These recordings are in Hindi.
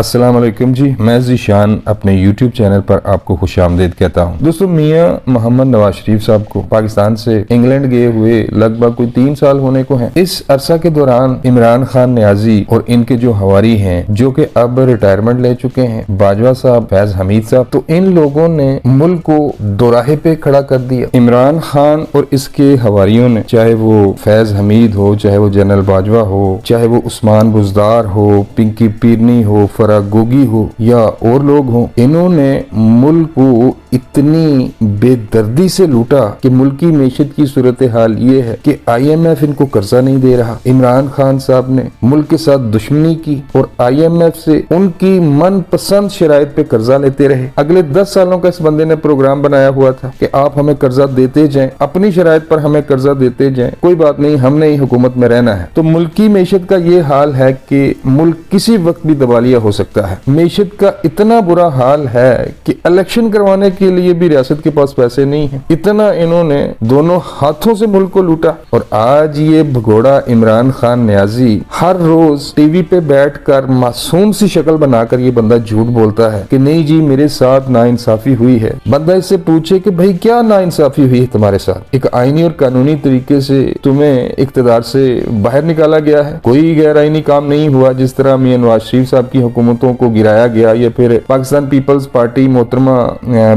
अस्सलाम वालेकुम जी, मैं ज़ीशान अपने YouTube चैनल पर आपको खुशामदीद कहता हूँ। दोस्तों, मियाँ मोहम्मद नवाज शरीफ साहब को पाकिस्तान से इंग्लैंड गए हुए लगभग कोई 3 साल होने को हैं। इस अरसा के दौरान इमरान खान नियाजी और इनके जो हवारी हैं, जो कि अब रिटायरमेंट ले चुके हैं, बाजवा साहब, फैज हमीद साहब, तो इन लोगों ने मुल्क को दोराहे पे खड़ा कर दिया। इमरान खान और इसके हवारियों ने, चाहे वो फैज हमीद हो, चाहे वो जनरल बाजवा हो, चाहे वो उस्मान बुजदार हो, पिंकी पीरनी हो, गोगी हो या और लोग हों, इन्होंने मुल्क को इतनी बेदर्दी से लूटा कि मुल्क की मैशत की सूरत हाल ये है कि IMF इनको कर्जा नहीं दे रहा। इमरान खान साहब ने मुल्क के साथ दुश्मनी की और IMF से उनकी मनपसंद शराइत पे कर्जा लेते रहे। अगले 10 सालों का इस बंदे ने प्रोग्राम बनाया हुआ था कि आप हमें कर्जा देते जाएं, अपनी शराइत पर हमें कर्जा देते जाएं, कोई बात नहीं, हमने ही हुकूमत में रहना है। तो मुल्क की मैशत का ये हाल है कि मुल्क किसी वक्त भी दबालिया हो सकता है। मैशत का इतना बुरा हाल है कि इलेक्शन करवाने के लिए भी रियासत के पास पैसे नहीं है। इतना इन्होंने दोनों हाथों से मुल्क को लूटा। और आज ये भगोड़ा इमरान खान नियाजी हर रोज टीवी पे बैठकर मासूम सी शक्ल बनाकर ये बंदा झूठ बोलता है कि नहीं जी, मेरे साथ नाइंसाफी हुई है। बंदा इससे पूछे कि भाई क्या नाइंसाफी हुई है तुम्हारे साथ? एक आईनी और कानूनी तरीके से तुम्हें इख्तिदार से बाहर निकाला गया है, कोई गैर आईनी काम नहीं हुआ जिस तरह मियां नवाज शरीफ साहब की हुकूमतों को गिराया गया या फिर पाकिस्तान पीपल्स पार्टी मोहतरमा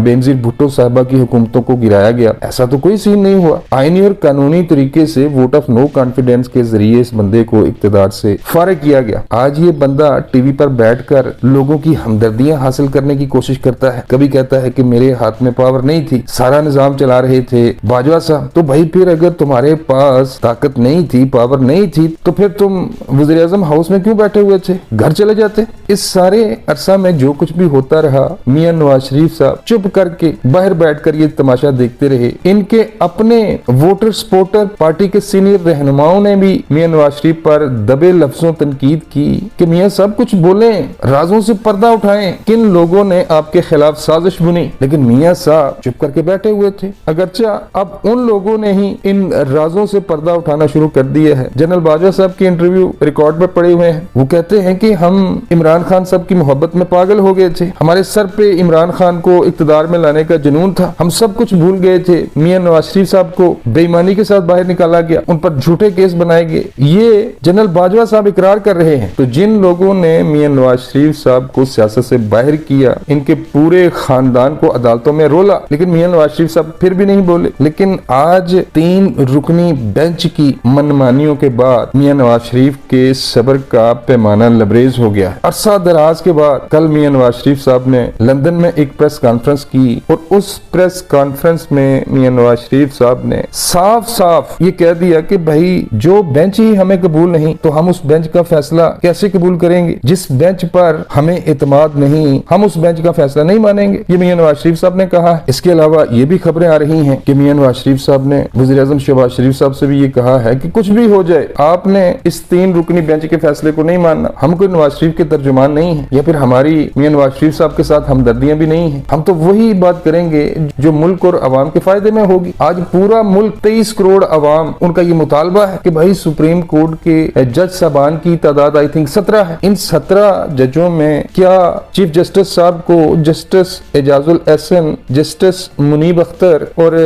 बेनजीर भुट्टो साहबा की हुकूमतों को गिराया गया। ऐसा तो कोई सीन नहीं हुआ। आईनी और कानूनी तरीके से वोट ऑफ नो कॉन्फिडेंस के जरिए इस बंदे को इख्तिदार से फारिग किया गया। आज ये बंदा टीवी पर बैठकर लोगों की हमदर्दियां हासिल करने की कोशिश करता है। कभी कहता है कि मेरे हाथ में पावर नहीं थी, सारा निजाम चला रहे थे बाजवा साहब। तो भाई फिर अगर तुम्हारे पास ताकत नहीं थी, पावर नहीं थी, तो फिर तुम वज़ीर-ए-आज़म हाउस में क्यों बैठे हुए थे? घर चले जाते। इस सारे अरसा में जो कुछ भी होता रहा, मियां नवाज शरीफ साहब चुप करके बाहर बैठकर ये तमाशा देखते रहे। इनके अपने वोटर सपोर्टर पार्टी के सीनियर रहनुमाओं ने भी मियां नवाज शरीफ पर दबे लफ्जों तनकीद की कि मियां सब कुछ बोले, राजों से पर्दा उठाएं, किन लोगों ने आपके खिलाफ साजिश बुनी। लेकिन मियां साहब चुप करके बैठे हुए थे। अगरचा अब उन लोगों ने ही इन राजों से पर्दा उठाना शुरू कर दिया है। जनरल बाजवा साहब के इंटरव्यू रिकॉर्ड में पड़े हुए हैं। वो कहते हैं कि हम इमरान खान साहब की मोहब्बत में पागल हो गए थे, हमारे सर पे इमरान खान को इख्तिदार में लाने का जुनून था, हम सब कुछ भूल गए थे। मियां नवाज शरीफ साहब को बेईमानी के साथ बाहर निकाला गया, उन पर झूठे केस बनाए गए। ये जनरल बाजवा साहब इकरार कर रहे हैं। तो जिन लोगों ने मियां नवाज शरीफ साहब को सियासत से बाहर किया, इनके पूरे खानदान को अदालतों में रोला, लेकिन मियां नवाज शरीफ साहब फिर भी नहीं बोले। लेकिन आज 3 रुकनी बेंच की मनमानियों के बाद मियां नवाज शरीफ के सब्र का पैमाना लबरेज हो गया। अरसा दराज के बाद कल मियां नवाज शरीफ साहब ने लंदन में एक प्रेस कॉन्फ्रेंस की और उस प्रेस कॉन्फ्रेंस में मियां नवाज शरीफ साहब ने साफ साफ ये कह दिया कि भाई जो बेंच ही हमें कबूल नहीं, तो हम उस बेंच का फैसला कैसे कबूल करेंगे? जिस बेंच पर हमें इत्मीनान नहीं, हम उस बेंच का फैसला नहीं मानेंगे। ये मियां नवाज शरीफ साहब ने कहा। इसके अलावा ये भी खबरें आ रही हैं कि मियां नवाज शरीफ साहब ने वज़ीर-ए-आज़म शहबाज शरीफ साहब से भी ये कहा है कि कुछ भी हो जाए, आपने इस 3 रुकनी बेंच के फैसले को नहीं मानना। हम कोई नवाज शरीफ के तर्जुमान नहीं है या फिर हमारी मियां नवाज शरीफ साहब के साथ हमदर्दियां भी नहीं है। हम तो वही बात करेंगे जो मुल्क और अवाम के फायदे में होगी। आज पूरा मुल्क 23 करोड़ अवाम, उनका ये मुतालबा है कि भाई सुप्रीम कोर्ट के जज साहबान की तादाद आई थिंक 17 है। इन 17 जजों में क्या चीफ जस्टिस साहब को जस्टिस एजाजुल एहसन, जस्टिस मुनीब अख्तर और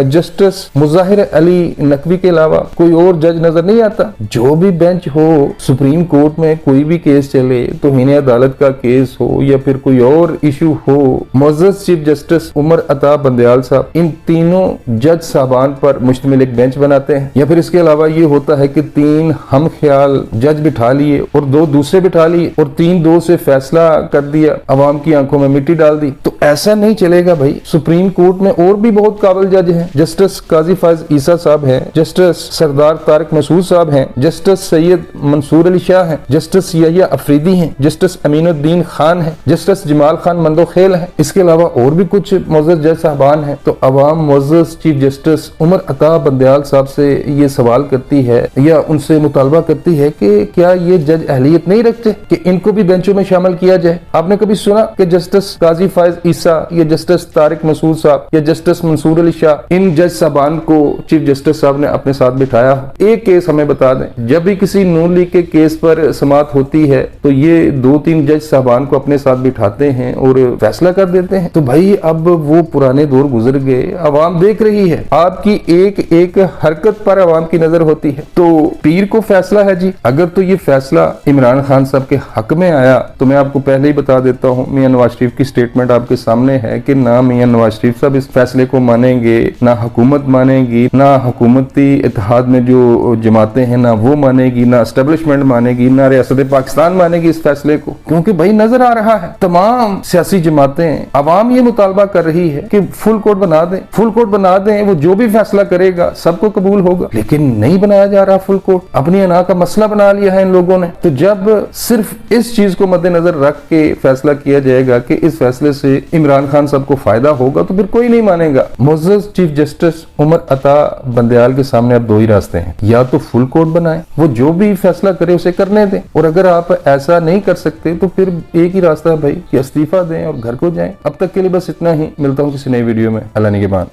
जस्टिस मुजाहिर अली नकवी के अलावा कोई और जज नजर नहीं आता? जो भी बेंच हो, सुप्रीम कोर्ट में कोई भी केस चले, तो हिने अदालत का केस हो या फिर कोई और इशू हो, मुअज़्ज़ज़ चीफ जस्टिस उमर अता बंदयाल साहब इन तीनों जज साहबान पर मुश्तमिल एक बेंच बनाते हैं। या फिर इसके अलावा ये होता है कि 3 हम ख्याल जज बिठा लिए और 2 दूसरे बिठा लिए और 3-2 से फैसला कर दिया, अवाम की आंखों में मिट्टी डाल दी। तो ऐसा नहीं चलेगा भाई। सुप्रीम कोर्ट में और भी बहुत काबिल जज हैं। जस्टिस काजी फायज ईसा साहब हैं, जस्टिस सरदार तारिक मसूद साहब हैं, जस्टिस सैयद मंसूर अली शाह हैं, जस्टिस यहिया अफरीदी हैं, जस्टिस अमीनुद्दीन खान है, जस्टिस जमाल खान मंदोखेल है। इसके अलावा और भी कुछ मुअज़्ज़ज़ जज साहबान हैं। तो अवाम मुअज़्ज़ज़ चीफ जस्टिस उमर अता बंदयाल साहब से ये सवाल करती है या उनसे मुतालबा करती है कि क्या ये जज अहलियत नहीं रखते कि इनको भी बेंचों में शामिल किया जाए? आपने कभी सुना कि जस्टिस काजी फायज ईसा या जस्टिस तारिक मसूद साहब या जस्टिस मंसूर अली शाह, इन जज साहबान को चीफ जस्टिस साहब ने अपने साथ बिठाया हो। एक केस हमें बता दें, जब भी किसी नून लीग के केस पर समाअत होती है तो ये 2-3 जज साहबान को अपने साथ बिठाते हैं और फैसला कर देते हैं। तो भाई अब वो पुराने दौर गुजर गए, अवाम देख रही है, आपकी एक एक हरकत पर अवाम की नजर होती है। तो पीर को फैसला है जी, अगर तो ये फैसला इमरान खान साहब के हक में आया तो मैं आपको पहले ही बता देता हूँ, मियां नवाज शरीफ की स्टेटमेंट आपके सामने है कि ना मियां नवाज शरीफ साहब इस फैसले को मानेंगे, ना हुकूमत मानेगी, ना हुकूमती इत्तेहाद में जो जमातें हैं ना वो मानेगी, ना एस्टेब्लिशमेंट मानेगी, ना रियासत पाकिस्तान मानेगी इस फैसले को। क्योंकि भाई नजर आ रहा है तमाम सियासी जमातें, अवाम ये मुतालबा कर रही है कि फुल कोर्ट बना दें, फुल कोर्ट बना दें, वो जो भी फैसला करेगा सबको कबूल होगा। लेकिन नहीं बनाया जा रहा फुल कोर्ट, अपनी अना का मसला बना लिया है इन लोगों ने। तो जब सिर्फ इस चीज को मद्देनजर रख के फैसला किया जाएगा कि इस फैसले से इमरान खान साहब को फायदा होगा तो फिर कोई नहीं मानेगा। मुअज़्ज़ज़ चीफ जस्टिस उमर अता बंदयाल के सामने अब दो ही रास्ते हैं, या तो फुल कोर्ट बनाए, वो जो भी फैसला करे उसे करने दें, और अगर आप ऐसा नहीं कर सकते तो फिर एक ही रास्ता है भाई कि इस्तीफा दें और घर को जाएं। अब तक के लिए बस इतना ही, मिलता हूं किसी नई वीडियो में। अल्लाह निगहबान।